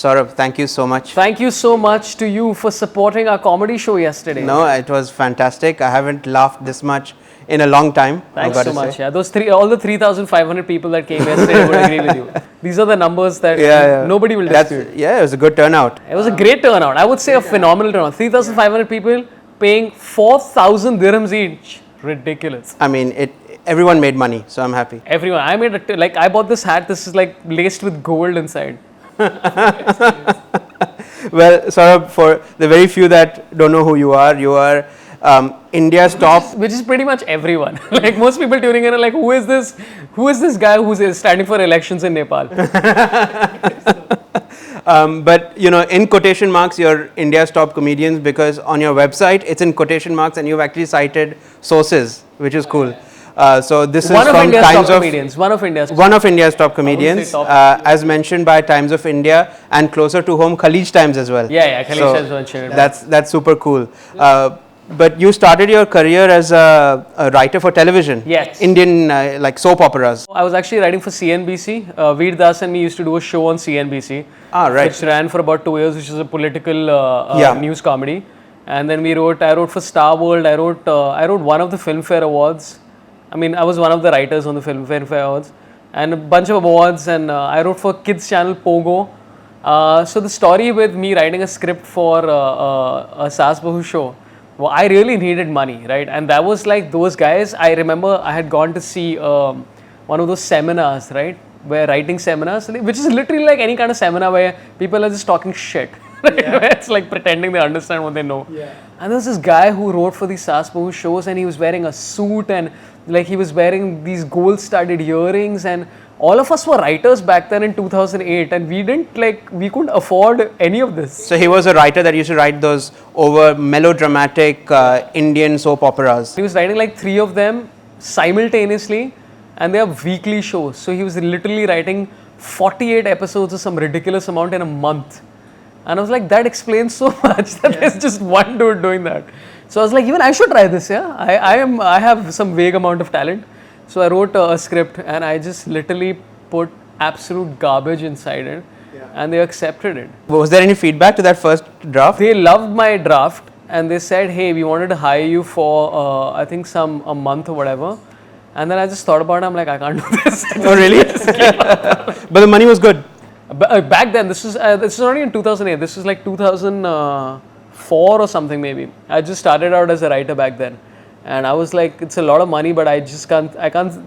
Sorabh, thank you so much. Thank you so much to you for supporting our comedy show yesterday. No, it was fantastic. I haven't laughed this much in a long time. Thanks so much. Yeah, all the 3,500 people that came yesterday would agree with you. These are the numbers that nobody will dispute. Yeah, it was a good turnout. It was a great turnout. I would say a phenomenal turnout. 3,500 people paying 4,000 dirhams each. Ridiculous. I mean, everyone made money, so I'm happy. Everyone. I made I bought this hat. This is like laced with gold inside. Well, Sorabh, for the very few that don't know who you are India's top. Which is pretty much everyone. Like most people tuning in are like, who is this? Who is this guy who's standing for elections in Nepal? But in quotation marks, you're India's top comedians because on your website it's in quotation marks and you've actually cited sources, which is cool. So this is from India's Times top of comedians. One of India's top comedians, as mentioned by Times of India, and closer to home, Khalij Times as well. Yeah, Khalij Times mentioned it. That's super cool. But you started your career as a writer for television. Yes. Indian like soap operas. I was actually writing for CNBC. Veer Das and me used to do a show on CNBC. Right. Which ran for about 2 years, which is a political news comedy. And then I wrote for Star World. I wrote one of the Filmfare Awards. I mean, I was one of the writers on the Filmfare Awards. And a bunch of awards. And I wrote for kids channel Pogo. So the story with me writing a script for a Saas Bahu show. Well, I really needed money, right? And that was like those guys. I remember I had gone to see one of those seminars, right? Where writing seminars, which is literally like any kind of seminar where people are just talking shit. Right? Yeah. It's like pretending they understand what they know. Yeah. And there was this guy who wrote for these Saas Bahu shows and he was wearing a suit and like he was wearing these gold-studded earrings and all of us were writers back then in 2008 and we couldn't afford any of this. So he was a writer that used to write those over melodramatic Indian soap operas. He was writing like 3 of them simultaneously and they are weekly shows. So he was literally writing 48 episodes of some ridiculous amount in a month. And I was like, that explains so much that there's just one dude doing that. So I was like, even I should try this, yeah? I have some vague amount of talent. So I wrote a script and I just literally put absolute garbage inside it and they accepted it. Was there any feedback to that first draft? They loved my draft and they said, hey, we wanted to hire you for I think a month or whatever. And then I just thought about it, I'm like, I can't do this. Oh really? But the money was good. Back then, this was only in 2008, this was like 2004 or something maybe. I just started out as a writer back then. And I was like, it's a lot of money, but I can't,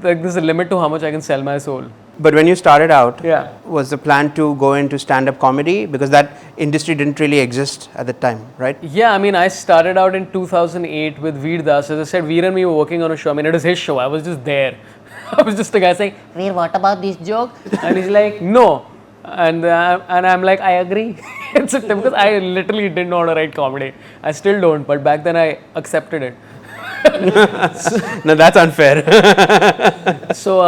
like there's a limit to how much I can sell my soul. But when you started out, was the plan to go into stand-up comedy? Because that industry didn't really exist at the time, right? Yeah, I mean, I started out in 2008 with Veer Das. As I said, Veer and me were working on a show. I mean, it was his show. I was just there. I was just a guy saying, Veer, what about this joke? And he's like, no. And I'm like, I agree. Because I literally didn't know how to write comedy. I still don't, but back then I accepted it. No, that's unfair. So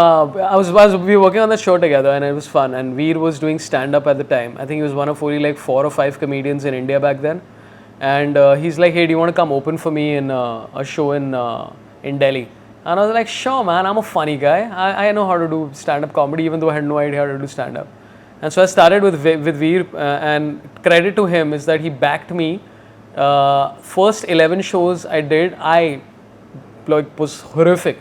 we were working on the show together and it was fun. And Veer was doing stand-up at the time. I think he was one of only like 4 or 5 comedians in India back then. And he's like, hey, do you want to come open for me in a show in Delhi? And I was like, sure, man. I'm a funny guy. I know how to do stand-up comedy, even though I had no idea how to do stand-up. And so I started with Veer, and credit to him is that he backed me. First 11 shows I did, was horrific.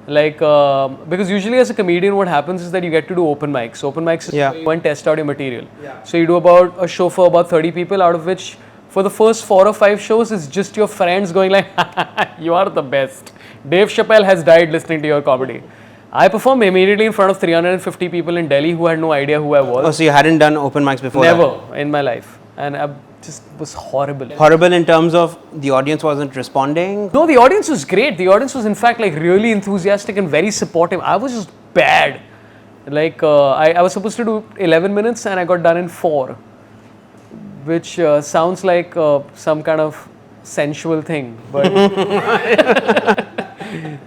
Because usually as a comedian, what happens is that you get to do open mics. Open mics is where you go and test out your material. Yeah. So you do about a show for about 30 people, out of which for the first 4 or 5 shows, it's just your friends going like, you are the best. Dave Chappelle has died listening to your comedy. I performed immediately in front of 350 people in Delhi who had no idea who I was. Oh, so you hadn't done open mics before? Never in my life. And I just was horrible. Horrible in terms of the audience wasn't responding? No, the audience was great. The audience was in fact like really enthusiastic and very supportive. I was just bad. Like I was supposed to do 11 minutes and I got done in 4. Which sounds like some kind of sensual thing. But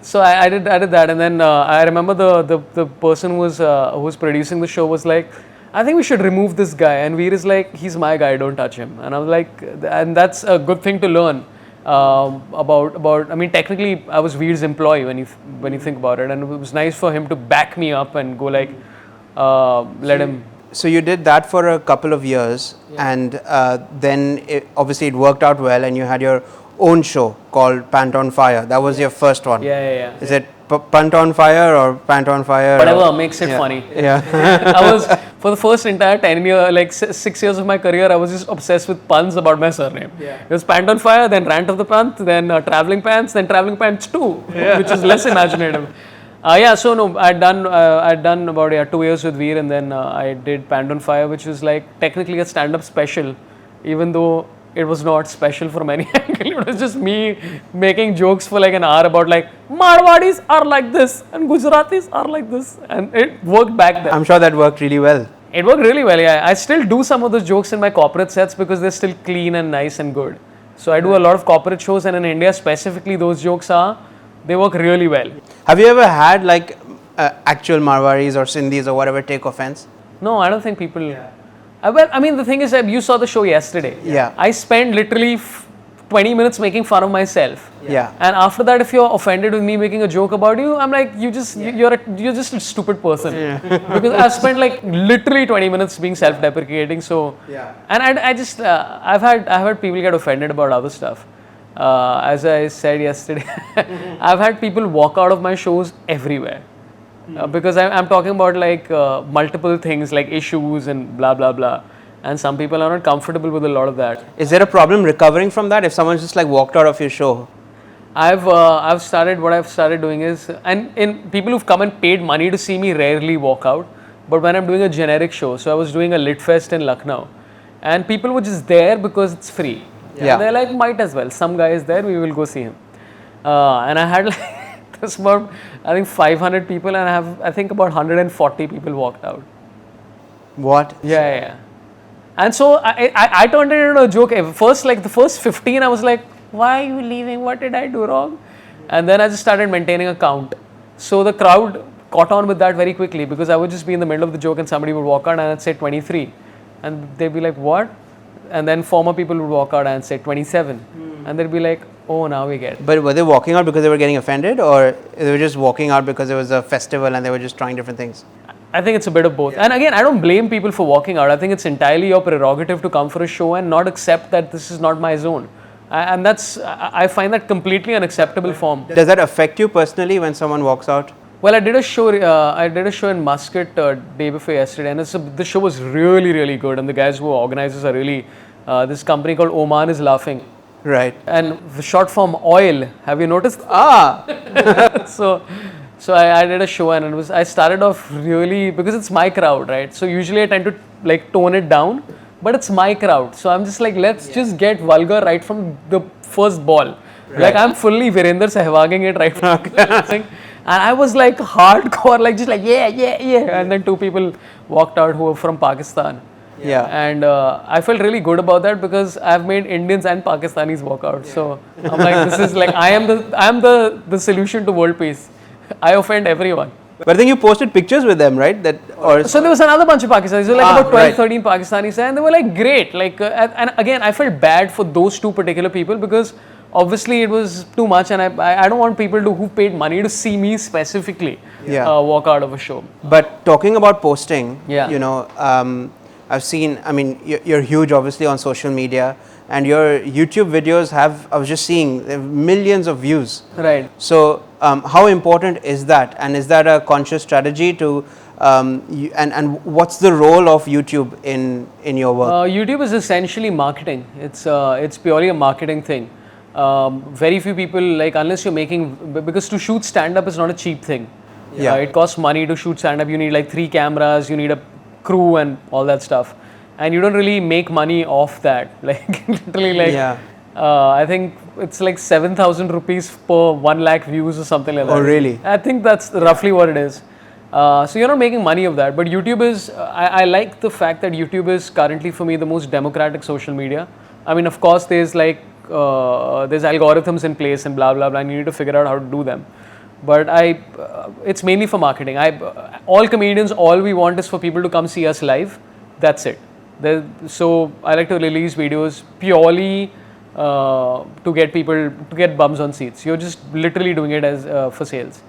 so I did that, and then I remember the person who was producing the show was like, I think we should remove this guy, and Veer is like, he's my guy, don't touch him. And I was like, and that's a good thing to learn about. I mean, technically I was Veer's employee when you think about it, and it was nice for him to back me up and go like, let him. So you did that for a couple of years, and then obviously it worked out well, and you had your own show called Pant on Fire. That was your first one. Yeah. Is it Pant on Fire or Pant on Fire? Whatever makes it funny. Yeah. I was, for the first entire 10 year, like 6 years of my career, I was just obsessed with puns about my surname. It was Pant on Fire, then Rant of the Pant, then Traveling Pants, then Traveling Pants 2, which is less imaginative. So no, I'd done about 2 years with Veer, and then I did Pant on Fire, which was like technically a stand-up special, even though it was not special from any angle. It was just me making jokes for like an hour about like Marwadis are like this and Gujaratis are like this, and it worked back then. I'm sure that worked really well. It worked really well. Yeah, I still do some of those jokes in my corporate sets because they're still clean and nice and good. So I do a lot of corporate shows, and in India specifically, those jokes they work really well. Have you ever had like actual Marwaris or Sindhis or whatever take offense? No, I don't think people. Well, I mean, the thing is that you saw the show yesterday. Yeah. I spent literally 20 minutes making fun of myself. Yeah. And after that, if you're offended with me making a joke about you, I'm like, you're just a stupid person. Because I've spent like literally 20 minutes being self-deprecating. So. Yeah. And I just I've had people get offended about other stuff. As I said yesterday, I've had people walk out of my shows everywhere. Because I'm talking about like multiple things like issues and blah blah blah, and some people are not comfortable with a lot of that. Is there a problem recovering from that if someone just like walked out of your show? I've started doing is, and in people who've come and paid money to see me rarely walk out, but when I'm doing a generic show, so I was doing a Lit Fest in Lucknow, and people were just there because it's free. Yeah. They're like, might as well. Some guy is there, we will go see him. And I had like. There's about, I think 500 people, and I think about 140 people walked out. What? Yeah. And so I turned it into a joke. First, like the first 15, I was like, why are you leaving? What did I do wrong? And then I just started maintaining a count. So the crowd caught on with that very quickly, because I would just be in the middle of the joke and somebody would walk out and I'd say 23. And they'd be like, what? And then former people would walk out and say 27. And they'd be like, oh, now we get it. But were they walking out because they were getting offended, or they were just walking out because it was a festival and they were just trying different things? I think it's a bit of both. And again, I don't blame people for walking out. I think it's entirely your prerogative to come for a show and not accept that this is not my zone. And I find that completely unacceptable form. Does that affect you personally when someone walks out? Well, I did a show in Muscat day before yesterday, and the show was really, really good. And the guys who are organizers are really, this company called Oman is Laughing. Right. And the short form oil, have you noticed? So I did a show, and I started off really, because it's my crowd, right? So usually I tend to like tone it down, but it's my crowd. So I'm just like, let's just get vulgar right from the first ball. Right. Like I'm fully Virender Sehwaging it right from the beginning. And I was like hardcore, like just like, yeah. And then two people walked out who were from Pakistan. Yeah. And I felt really good about that, because I've made Indians and Pakistanis walk out. So I'm like, this is like, I am the solution to world peace. I offend everyone. But I think you posted pictures with them, right? So there was another bunch of Pakistanis. There were like about 12, 13 Pakistanis, and they were like great. Like, and again, I felt bad for those two particular people, because obviously it was too much, and I don't want people who paid money to see me specifically walk out of a show. But talking about posting, Yeah. you know, I've seen, I mean, you're huge obviously on social media, and your YouTube videos I was just seeing, they have millions of views. Right. So how important is that? And is that a conscious strategy to, and what's the role of YouTube in your work? YouTube is essentially marketing. It's purely a marketing thing. Very few people, like, unless you're making, because to shoot stand-up is not a cheap thing. Yeah. It costs money to shoot stand-up. You need like 3 cameras, you need a crew and all that stuff. And you don't really make money off that. Like, literally, like, I think it's like 7,000 rupees per 1 lakh views or something like that. Oh, really? I think that's roughly what it is. So you're not making money of that. But YouTube is, I like the fact that YouTube is currently for me the most democratic social media. I mean, of course, there's like, there's algorithms in place and blah, blah, blah, and you need to figure out how to do them. But it's mainly for marketing. All comedians, all we want is for people to come see us live. That's it. So I like to release videos purely to get bums on seats. You're just literally doing it as for sales.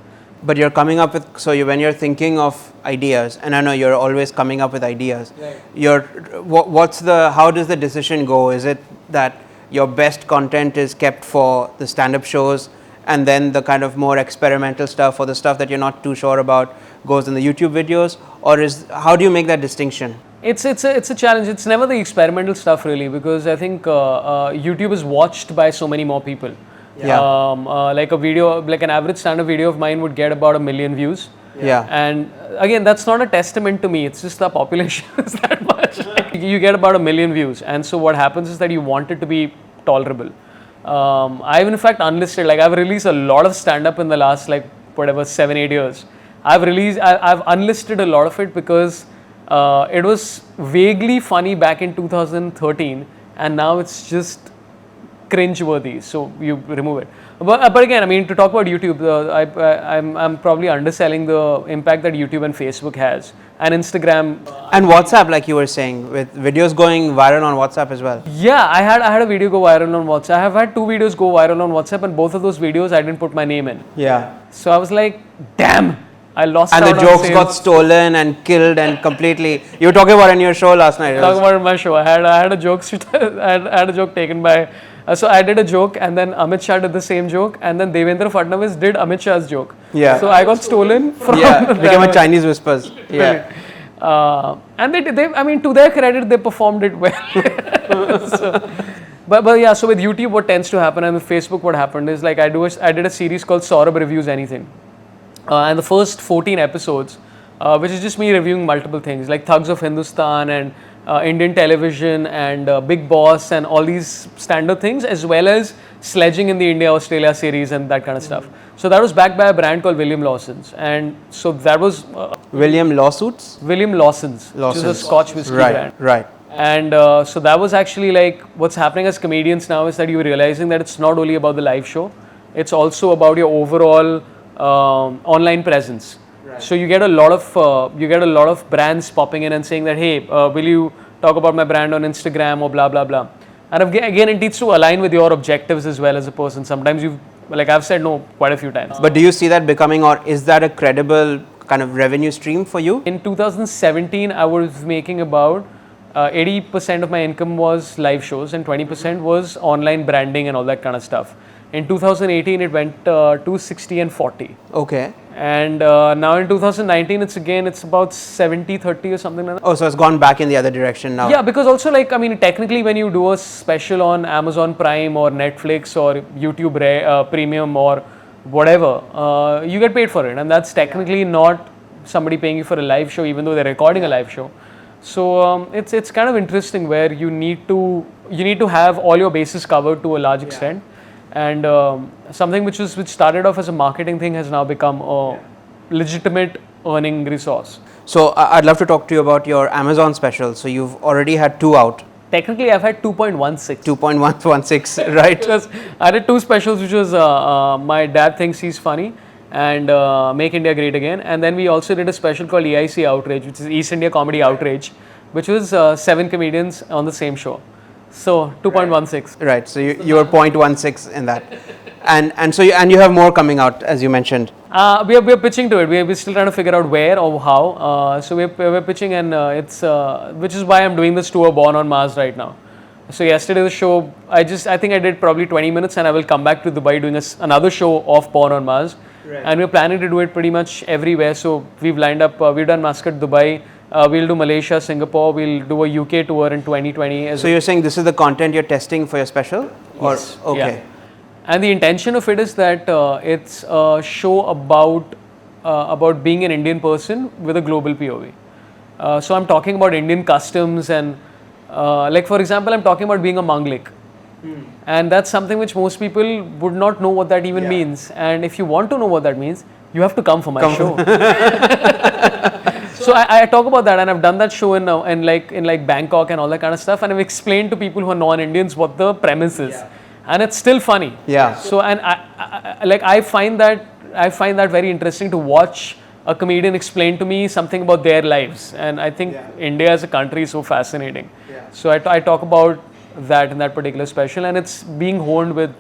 but you're coming up with, so when you're thinking of ideas, and I know you're always coming up with ideas, how does the decision go? Is it that your best content is kept for the stand-up shows, and then the kind of more experimental stuff or the stuff that you're not too sure about goes in the YouTube videos, or how do you make that distinction? It's a challenge. It's never the experimental stuff really, because I think YouTube is watched by so many more people. Yeah. Like an average stand-up video of mine would get about 1 million views. Yeah. And again, that's not a testament to me. It's just the population is that much. You get about 1 million views, and so what happens is that you want it to be tolerable. I've in fact unlisted. Like I've released a lot of stand-up in the last 7-8 years. I've unlisted a lot of it because it was vaguely funny back in 2013, and now it's just cringe-worthy, so you remove it. But again, I mean, to talk about YouTube, I'm probably underselling the impact that YouTube and Facebook has, and Instagram. And WhatsApp, like you were saying, with videos going viral on WhatsApp as well. Yeah, I had a video go viral on WhatsApp. I have had 2 videos go viral on WhatsApp, and both of those videos I didn't put my name in. Yeah. So I was like, damn, I lost and out the on jokes sales. got stolen and killed and completely. You were talking about it in your show last night. Talking about it in my show, I had a joke. I had a joke taken by. So I did a joke, and then Amit Shah did the same joke, and then Devendra Fadnavis did Amit Shah's joke. Yeah. So I got stolen from. Yeah, became a Chinese whispers. Yeah. And they, I mean, to their credit, they performed it well. But yeah, so with YouTube, what tends to happen, and with Facebook, what happened is like I did a series called Sorabh Reviews Anything, and the first 14 episodes, which is just me reviewing multiple things like Thugs of Hindustan and Indian television and Big Boss and all these standard things, as well as sledging in the India-Australia series and that kind of stuff. So that was backed by a brand called William Lawson's, and so that was William Lawsuits? William Lawson's, which is a Scotch whiskey brand. Right. And so that was actually like what's happening as comedians now is that you're realizing that it's not only about the live show, it's also about your overall online presence. So you get a lot of brands popping in and saying that, hey, will you talk about my brand on Instagram or blah blah blah. And again, it needs to align with your objectives as well as a person. Sometimes I've said no quite a few times. But do you see that becoming, or is that a credible kind of revenue stream for you? In 2017, I was making about 80% of my income was live shows and 20% was online branding and all that kind of stuff. In 2018, it went to 60 and 40. Okay. And now in 2019, it's about 70-30 or something like that. Oh, so it's gone back in the other direction now. Yeah, because also technically when you do a special on Amazon Prime or Netflix or YouTube Premium or whatever, you get paid for it. And that's technically not somebody paying you for a live show, even though they're recording a live show. So it's kind of interesting where you need to have all your bases covered to a large extent. And something which started off as a marketing thing has now become a legitimate earning resource. So I'd love to talk to you about your Amazon special. So you've already had 2 out. Technically, I've had 2.16. 2.116, right? I did 2 specials, which was My Dad Thinks He's Funny and Make India Great Again. And then we also did a special called EIC Outrage, which is East India Comedy Outrage, which was 7 comedians on the same show. So 2.16. Right. So you were 0.16 in that, and you have more coming out, as you mentioned. We are pitching to it. We're still trying to figure out where or how. So we're pitching, and it's which is why I'm doing this tour Born on Mars right now. So yesterday the show, I think I did probably 20 minutes, and I will come back to Dubai doing another show of Born on Mars, and we're planning to do it pretty much everywhere. So we've lined up. We've done Muscat, Dubai. We'll do Malaysia, Singapore. We'll do a UK tour in 2020. So you're saying this is the content you're testing for your special? Yes. Okay. Yeah. And the intention of it is that it's a show about being an Indian person with a global POV. So I'm talking about Indian customs and like for example, I'm talking about being a Manglik. And that's something which most people would not know what that even means. And if you want to know what that means, you have to come for my show. So I talk about that, and I've done that show in Bangkok and all that kind of stuff, and I've explained to people who are non-Indians what the premise is, and it's still funny. Yeah. So and I find that very interesting to watch a comedian explain to me something about their lives, and I think India as a country is so fascinating. So I talk about that in that particular special, and it's being honed with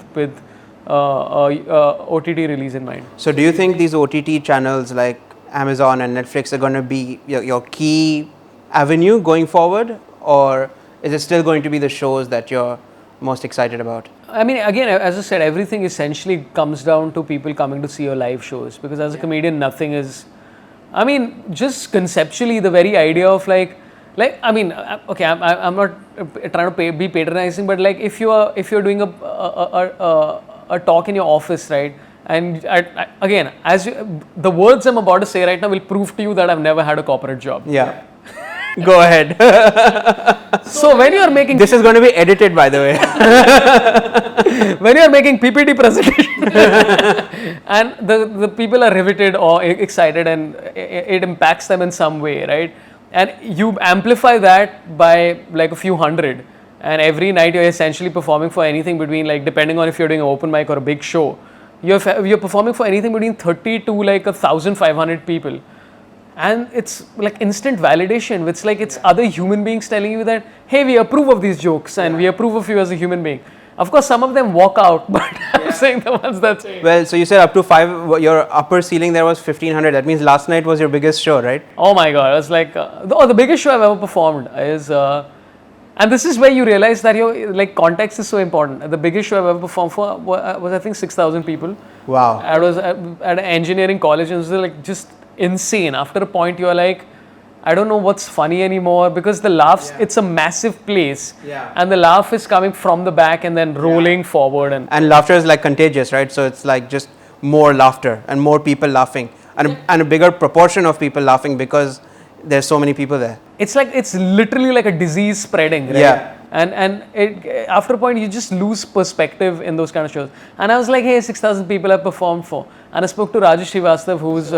OTT release in mind. So do you think these OTT channels like Amazon and Netflix are going to be your key avenue going forward, or is it still going to be the shows that you're most excited about? I mean, again, as I said, everything essentially comes down to people coming to see your live shows, because as a comedian, nothing is. I mean, just conceptually, the very idea of I mean, okay, I'm not trying to be patronizing, but like if you're doing a talk in your office, right? And again, the words I'm about to say right now will prove to you that I've never had a corporate job. Yeah. Go ahead. So when you're making this is going to be edited, by the way. when you're making PPT presentation and the people are riveted or excited and it impacts them in some way, right? And you amplify that by like a few hundred, and every night you're essentially performing for anything between, like, depending on if you're doing an open mic or a big show, you're performing for anything between 30 to like 1,500 people. And it's like instant validation. It's like it's other human beings telling you that, hey, we approve of these jokes and we approve of you as a human being. Of course, some of them walk out, but I'm saying the ones that. Well, so you said up to 5, your upper ceiling there was 1,500. That means last night was your biggest show, right? Oh my God. It was like, the biggest show I've ever performed is, and this is where you realize that your like context is so important. The biggest show I've ever performed for was I think 6,000 people. Wow. I was at an engineering college, and it was like just insane. After a point, you're like, I don't know what's funny anymore, because the laughs, it's a massive place, and the laugh is coming from the back and then rolling forward. And laughter is like contagious, right? So it's like just more laughter and more people laughing, and a bigger proportion of people laughing because there's so many people there. It's like, it's literally like a disease spreading, right? Yeah. And after a point, you just lose perspective in those kind of shows. And I was like, hey, 6,000 people I performed for. And I spoke to Rajesh Srivastav, who's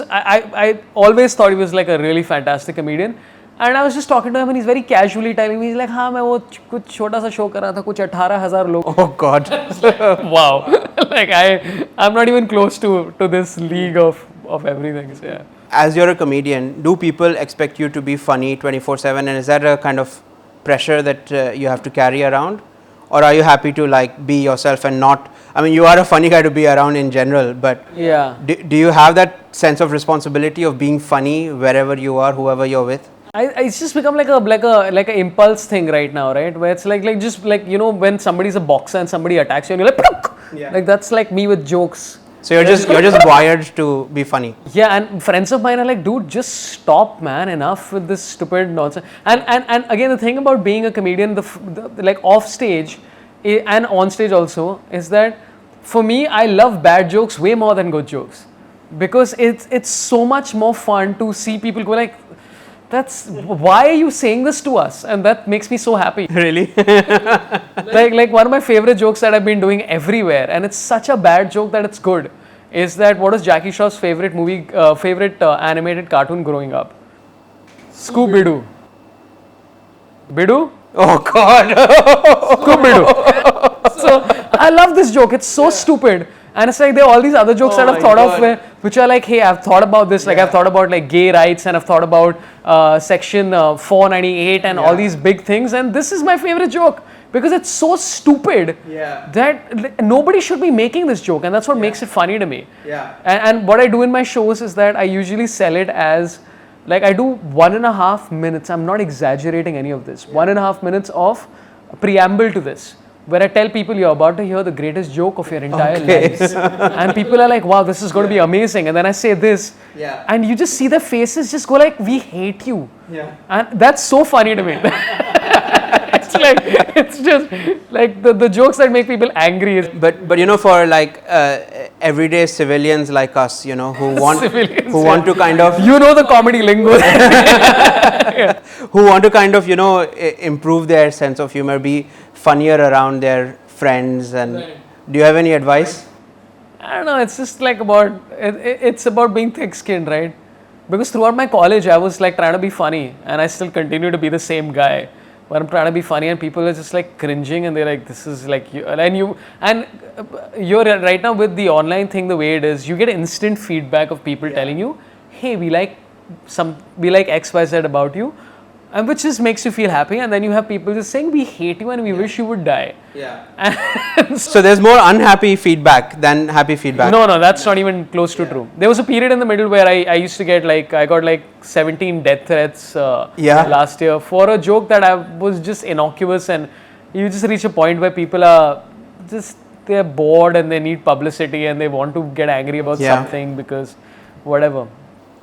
I always thought he was like a really fantastic comedian. And I was just talking to him, and he's very casually telling me, he's like, हाँ मैं वो कुछ छोटा सा show कर रहा था, कुछ 18,000 लोग. Oh God. Wow. Like I'm not even close to this league of everything. So, yeah. As you're a comedian, do people expect you to be funny 24/7, and is that a kind of pressure that you have to carry around, or are you happy to like be yourself and not? I mean, you are a funny guy to be around in general, but Yeah. do you have that sense of responsibility of being funny wherever you are, whoever you're with? It's just become like a impulse thing right now, right? Where it's like just like, you know, when somebody's a boxer and somebody attacks you and you're like, Puk! Like that's like me with jokes. So you're just wired to be funny. Yeah, and friends of mine are like, dude, just stop, man. Enough with this stupid nonsense. And again, the thing about being a comedian, the like off stage and on stage also, is that for me, I love bad jokes way more than good jokes, because it's so much more fun to see people go like, why are you saying this to us? And that makes me so happy. Really? like one of my favorite jokes that I've been doing everywhere, and it's such a bad joke that it's good, is that what was Jackie Shaw's favorite movie, animated cartoon growing up? Scooby-Doo. Bidu? Oh God. Scooby-Doo. So I love this joke. It's so stupid. And it's like there are all these other jokes that I've thought of which are like, hey, I've thought about this. Like I've thought about like gay rights, and I've thought about section 498 and all these big things. And this is my favorite joke, because it's so stupid that nobody should be making this joke. And that's what makes it funny to me. And what I do in my shows is that I usually sell it as, like, I do 1.5 minutes. I'm not exaggerating any of this. 1.5 minutes of preamble to this, where I tell people you're about to hear the greatest joke of your entire lives. And people are like, wow, this is going to be amazing. And then I say this, and you just see their faces just go like, we hate you. And that's so funny to me. It's just like the jokes that make people angry. But you know, for like everyday civilians like us, you know, who want to kind of, you know, the comedy lingo. Who want to kind of, you know, improve their sense of humor, be funnier around their friends, and do you have any advice? I don't know, it's just like it's about being thick-skinned, right? Because throughout my college, I was like trying to be funny, and I still continue to be the same guy. But I'm trying to be funny, and people are just like cringing, and they're like, this is like you. And you're right now with the online thing, the way it is, you get instant feedback of people telling you, hey, we like XYZ about you. and which just makes you feel happy. And then you have people just saying we hate you and we wish you would die. So there's more unhappy feedback than happy feedback. No, that's not even close to true. There was a period in the middle where I used to get I got like 17 death threats last year for a joke that I was just innocuous, and you just reach a point where people are just, they're bored and they need publicity and they want to get angry about something because whatever.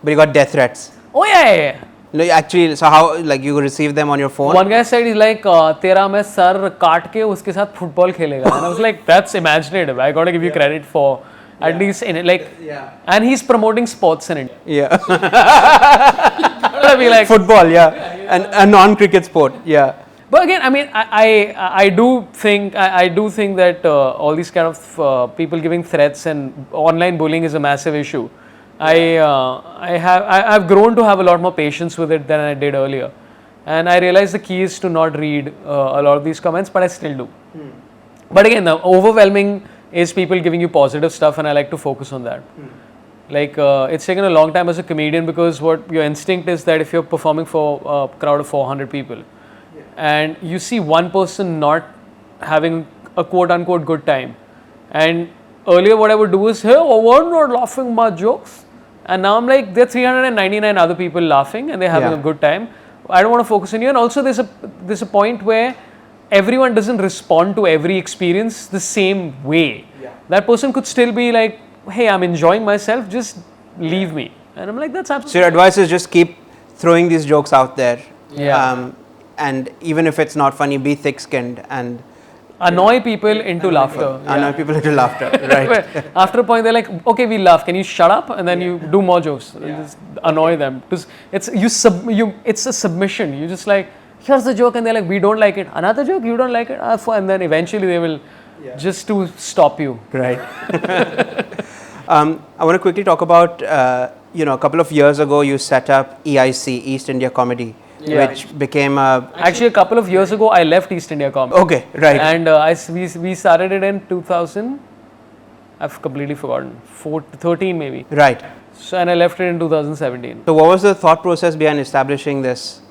But you got death threats. Oh yeah. No, actually, so how, like, you receive them on your phone? One guy said, he's like, तेरा मैं sir काट के उसके साथ football खेलेगा. And I was like, that's imaginative. I got to give you credit for at least in it, like, and he's promoting sports in it. Yeah. Be like, football, and a non-cricket sport, But again, I mean, I do think that all these kind of people giving threats and online bullying is a massive issue. I've grown to have a lot more patience with it than I did earlier, and I realize the key is to not read a lot of these comments, but I still do. But again, the overwhelming is people giving you positive stuff, and I like to focus on that. Like it's taken a long time as a comedian, because what your instinct is that if you're performing for a crowd of 400 people, and you see one person not having a quote unquote good time, and earlier what I would do is, hey, we're not laughing my jokes. And now I'm like, there are 399 other people laughing and they're having a good time. I don't want to focus on you. And also there's a point where everyone doesn't respond to every experience the same way. That person could still be like, hey, I'm enjoying myself, just leave me. And I'm like, that's absolutely. So your advice is just keep throwing these jokes out there. And even if it's not funny, be thick-skinned and annoy people into laughter. Annoy people into laughter, right. After a point, they're like, okay, we laugh. Can you shut up? And then you do more jokes. Just annoy them. It's a submission. You just like, here's the joke, and they're like, we don't like it. Another joke, you don't like it. And then eventually they will just to stop you. Right. I want to quickly talk about, a couple of years ago you set up EIC, East India Comedy. Which became actually a couple of years ago I left East India Comedy. Okay, right. And we started it in 2000. I've completely forgotten. 13 maybe. Right. So and I left it in 2017. So what was the thought process behind establishing this?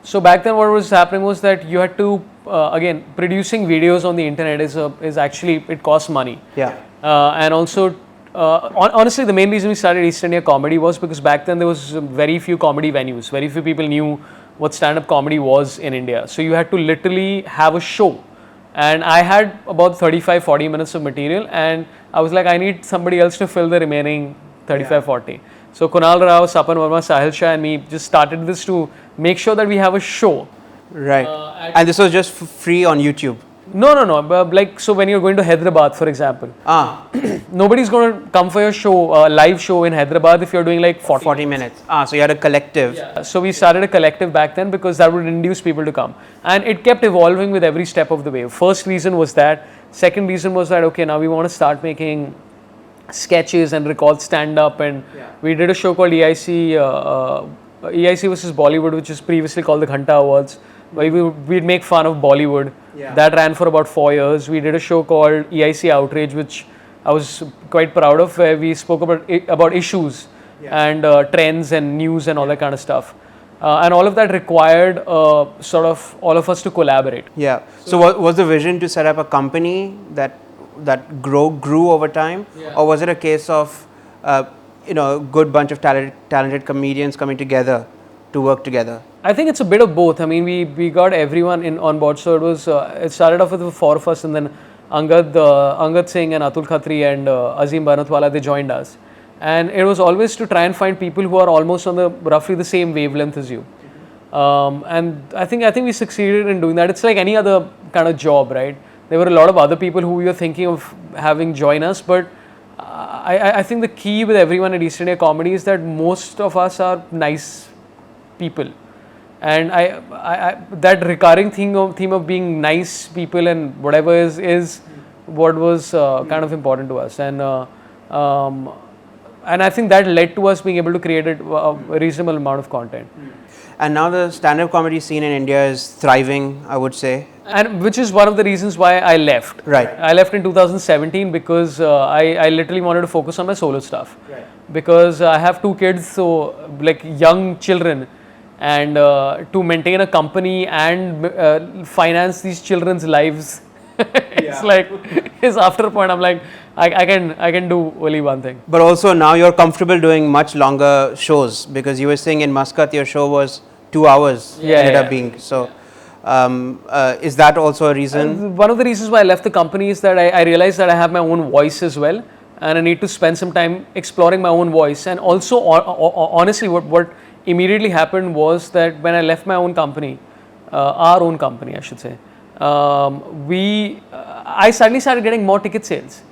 So back then what was happening was that you had to again, producing videos on the internet is actually, it costs money. And also honestly, the main reason we started East India Comedy was because back then there was very few comedy venues. Very few people knew what stand-up comedy was in India. So you had to literally have a show. And I had about 35-40 minutes of material, and I was like, I need somebody else to fill the remaining 35-40. So Kunal Rao, Sapan Verma, Sahil Shah and me just started this to make sure that we have a show. Right. And this was just free on YouTube? No. Like, so when you're going to Hyderabad, for example, nobody's going to come for your show, live show in Hyderabad if you're doing like 40 minutes. So you had a collective. So we started a collective back then because that would induce people to come. And it kept evolving with every step of the way. First reason was that. Second reason was that, okay, now we want to start making sketches and record stand-up. And we did a show called EIC, EIC versus Bollywood, which is previously called the Ghanta Awards. We'd make fun of Bollywood. That ran for about 4 years. We did a show called EIC Outrage, which I was quite proud of, where we spoke about issues and trends and news and all that kind of stuff. And all of that required sort of all of us to collaborate. So what was the vision to set up a company that grew over time? Or was it a case of a good bunch of talented comedians coming together to work together? I think it's a bit of both. I mean, we got everyone on board. So it was it started off with the four of us, and then Angad Singh and Atul Khatri and Azim Banatwala, they joined us. And it was always to try and find people who are almost on roughly the same wavelength as you. And I think we succeeded in doing that. It's like any other kind of job, right? There were a lot of other people who we were thinking of having join us, but I think the key with everyone at East India Comedy is that most of us are nice people. And I that recurring theme of being nice people and whatever is what was kind of important to us, and I think that led to us being able to create a reasonable amount of content. And now the stand-up comedy scene in India is thriving, I would say. And which is one of the reasons why I left. Right. I left in 2017 because I literally wanted to focus on my solo stuff. Right. Because I have 2 kids, so like young children, and to maintain a company and finance these children's lives. It's like, it's after a point I'm like, I can do only one thing. But also now you're comfortable doing much longer shows, because you were saying in Muscat your show was 2 hours ended up being. So is that also a reason? One of the reasons why I left the company is that I realized that I have my own voice as well, and I need to spend some time exploring my own voice. And also, honestly, what immediately happened was that when I left my own company, our own company, I should say, I suddenly started getting more ticket sales.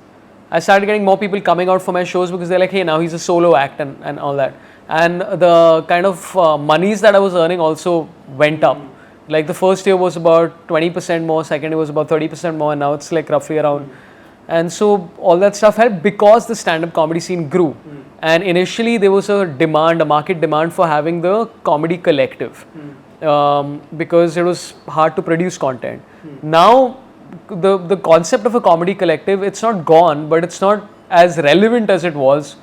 I started getting more people coming out for my shows because they're like, hey, now he's a solo act and all that. And the kind of monies that I was earning also went up. Like the first year was about 20% more, second year was about 30% more, and now it's like roughly around. And so all that stuff helped because the stand-up comedy scene grew. And initially there was a market demand for having the comedy collective, because it was hard to produce content. Now the concept of a comedy collective, it's not gone, but it's not as relevant as it was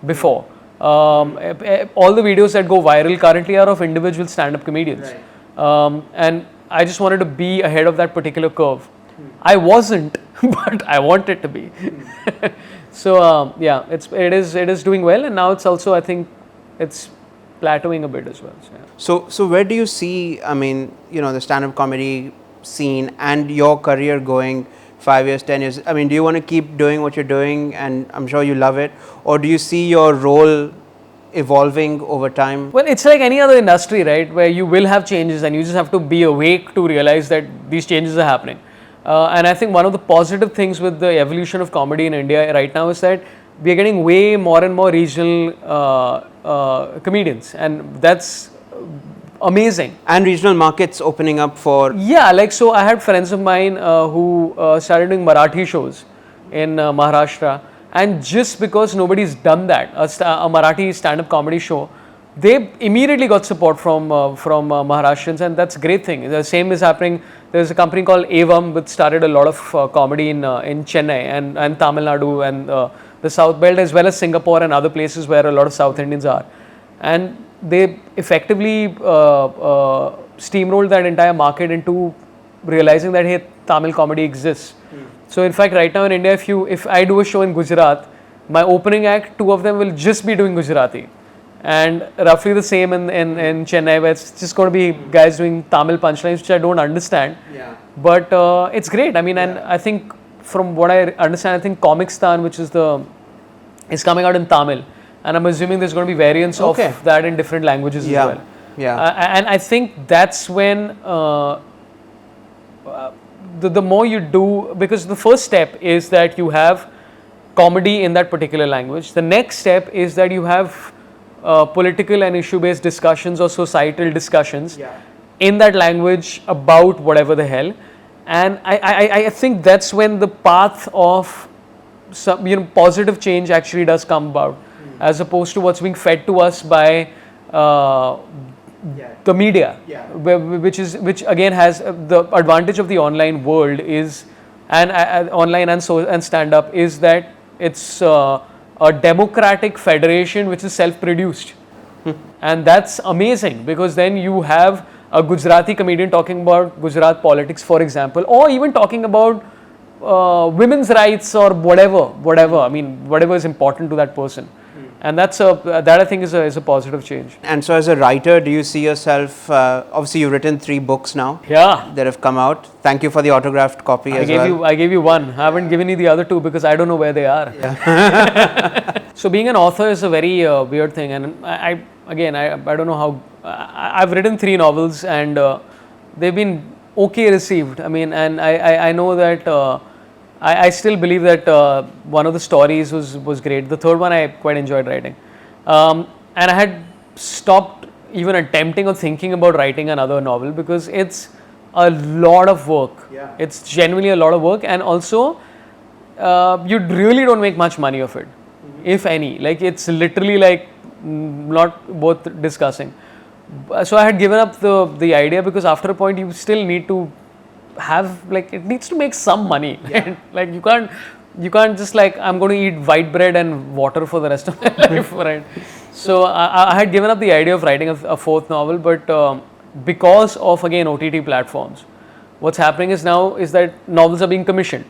before. All the videos that go viral currently are of individual stand-up comedians. And I just wanted to be ahead of that particular curve. I wasn't, but I wanted to be. So yeah, it is doing well, and now it's also, I think, it's plateauing a bit as well. So, yeah. So where do you see, I mean, the stand-up comedy scene and your career going 5 years, 10 years? I mean, do you want to keep doing what you're doing, and I'm sure you love it, or do you see your role evolving over time? Well, it's like any other industry, right, where you will have changes and you just have to be awake to realize that these changes are happening. And I think one of the positive things with the evolution of comedy in India right now is that we are getting way more and more regional comedians, and that's amazing. And regional markets opening up for... Yeah, like, so I had friends of mine who started doing Marathi shows in Maharashtra, and just because nobody's done that, a Marathi stand-up comedy show, they immediately got support from Maharashtrians, and that's a great thing. The same is happening. There's a company called Evam which started a lot of comedy in Chennai and Tamil Nadu and the South Belt, as well as Singapore and other places where a lot of South Indians are. And they effectively steamrolled that entire market into realizing that, hey, Tamil comedy exists. So in fact, right now in India, if I do a show in Gujarat, my opening act, 2 of them will just be doing Gujarati. And roughly the same in Chennai, where it's just going to be guys doing Tamil punchlines, which I don't understand. Yeah. But it's great. I mean, and I think from what I understand, I think Comicstan, which is coming out in Tamil. And I'm assuming there's going to be variants of that in different languages as well. Yeah. And I think that's when the more you do, because the first step is that you have comedy in that particular language. The next step is that you have political and issue-based discussions or societal discussions in that language about whatever the hell. And I think that's when the path of some positive change actually does come about, as opposed to what's being fed to us by the media, which again has the advantage of the online world is, and online and stand-up is that it's a democratic federation which is self-produced. And that's amazing, because then you have a Gujarati comedian talking about Gujarat politics, for example, or even talking about women's rights or whatever. I mean, whatever is important to that person. And that I think is a positive change. And so as a writer, do you see yourself, obviously you've written 3 books now that have come out. Thank you for the autographed copy as well. I gave you 1. I haven't given you the other 2 because I don't know where they are. Yeah. So being an author is a very weird thing, and I don't know how. I've written 3 novels and they've been okay received. I mean, and I know that I still believe that one of the stories was great. The 3rd one I quite enjoyed writing. And I had stopped even attempting or thinking about writing another novel because it's a lot of work. Yeah. It's genuinely a lot of work, and also you really don't make much money of it, if any. Like, it's literally like not worth discussing. So I had given up the idea, because after a point you still need to have, like, it needs to make some money. Yeah. Like, you can't just like, I'm going to eat white bread and water for the rest of my life, right? So I had given up the idea of writing a fourth novel, but because of again OTT platforms, what's happening is now is that novels are being commissioned,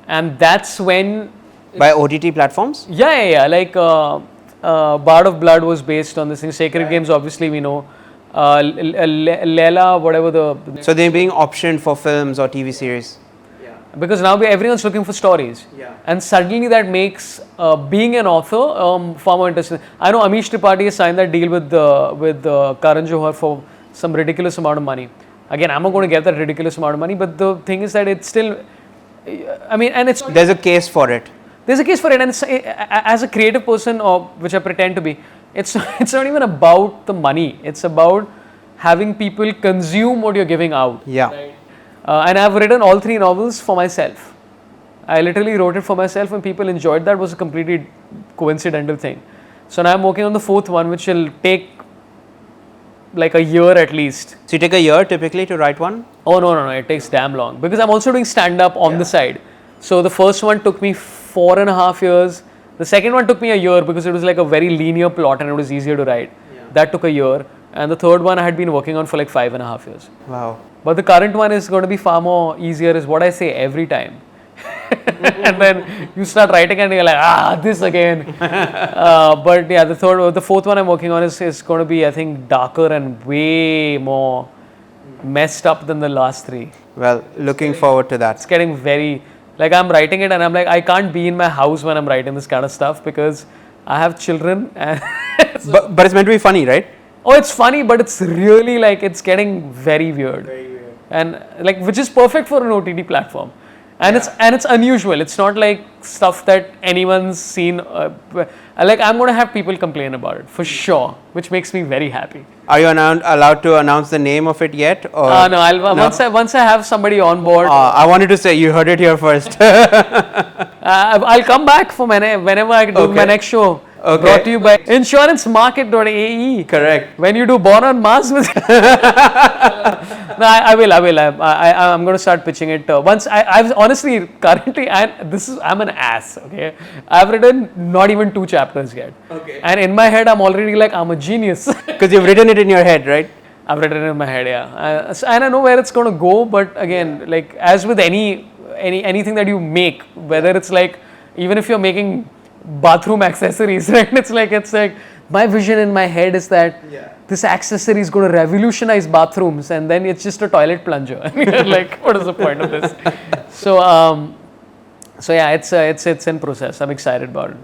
and that's when By OTT platforms? yeah. Like Bard of Blood was based on this thing. Sacred Games, obviously we know. Leela, whatever the So they're being optioned for films or TV series. because now everyone's looking for stories, and suddenly that makes being an author far more interesting. I know Amish Tripathi has signed that deal with Karan Johar for some ridiculous amount of money. Again, I'm not going to get that ridiculous amount of money, but the thing is that it's still, I mean, and it's There's a case for it. there's a case for it, and it's, as a creative person, or which I pretend to be, it's not even about the money. It's about having people consume what you're giving out. Yeah. Right? And I've written all three novels for myself. I literally wrote it for myself, and people enjoyed that. It was a completely coincidental thing. So now I'm working on the fourth one, which will take like a year at least. So you take a year typically to write one? Oh no, it takes damn long because I'm also doing stand up on the side. So the first one took me 4.5 years. The second one took me a year because it was like a very linear plot and it was easier to write. That took a year. And the third one I had been working on for like 5.5 years. Wow. But the current one is going to be far more easier, is what I say every time. And then you start writing and you're like, this again. But yeah, the fourth one I'm working on is going to be, I think, darker and way more messed up than the last three. Well, looking forward to that. It's getting very, like I'm writing it and I'm like, I can't be in my house when I'm writing this kind of stuff because I have children. And but it's meant to be funny, right? oh, it's funny, but it's really like, it's getting very weird. And like, which is perfect for an OTT platform. And it's unusual. It's not like stuff that anyone's seen. Like I'm going to have people complain about it for sure, which makes me very happy. Are you allowed to announce the name of it yet? Or No, once I have somebody on board. I wanted to say you heard it here first. I'll come back for whenever I do my next show. Okay. Brought to you by insurancemarket.ae. Correct. When you do Born on Mars with No, I will. I'm going to start pitching it. I've honestly, currently, I'm an ass, okay? I've written not even 2 chapters yet. Okay. And in my head, I'm already like, I'm a genius. Because you've written it in your head, right? I've written it in my head, yeah. And I know where it's going to go, but again, like, as with anything that you make, whether it's like, even if you're making bathroom accessories, right? It's like my vision in my head is that this accessory is going to revolutionize bathrooms, and then it's just a toilet plunger. And you're like, what is the point of this? So yeah, it's in process. I'm excited about it.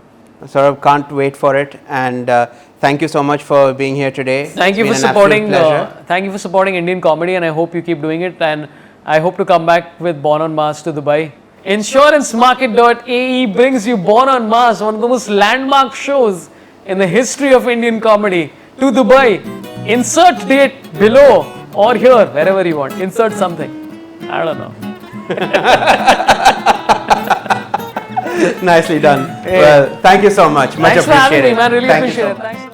Sorabh, can't wait for it, and thank you so much for being here today. Thank you for supporting. Thank you for supporting Indian comedy, and I hope you keep doing it. And I hope to come back with Born on Mars to Dubai. InsuranceMarket.ae brings you Born on Mars, one of the most landmark shows in the history of Indian comedy, to Dubai. Insert date below or here, wherever you want. Insert something. I don't know. Nicely done. Well, thank you so much. Much appreciated. Thanks for having me, man. Really Thank you appreciate so it. much. Thanks.